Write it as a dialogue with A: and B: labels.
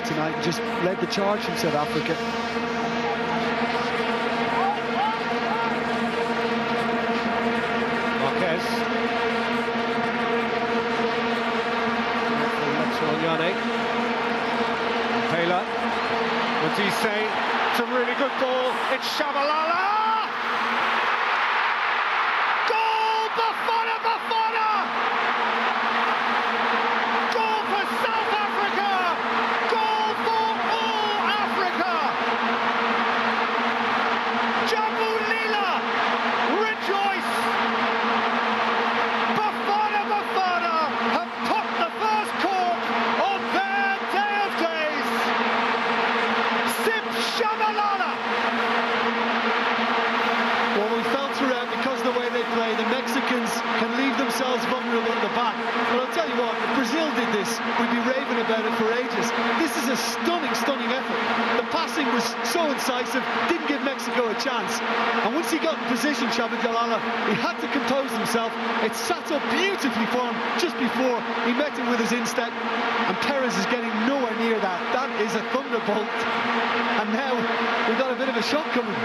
A: tonight and just led the charge from South Africa.
B: Marquez. Yane. Taylor. What do you say? It's a really good ball. It's Shabalala! Goal! Bafana! Bafana! Goal for South Africa! Goal for all Africa! Jabulila! Rejoice! Bafana! Bafana have put the first cork on their day of days! Sip Shabalala!
A: Well, we felt throughout, because of the way they play, the Mexicans can leave themselves vulnerable at the back. But I'll tell you what, if Brazil did this, we'd be raving about it for ages. This is a stunning, stunning effort. The passing was so incisive, didn't give Mexico a chance. And once he got in position, Shabalala, he had to compose himself. It sat up beautifully for him just before he met him with his instep. And Perez is getting nowhere near that. That is a thunderbolt. And now we've got a bit of a shot coming.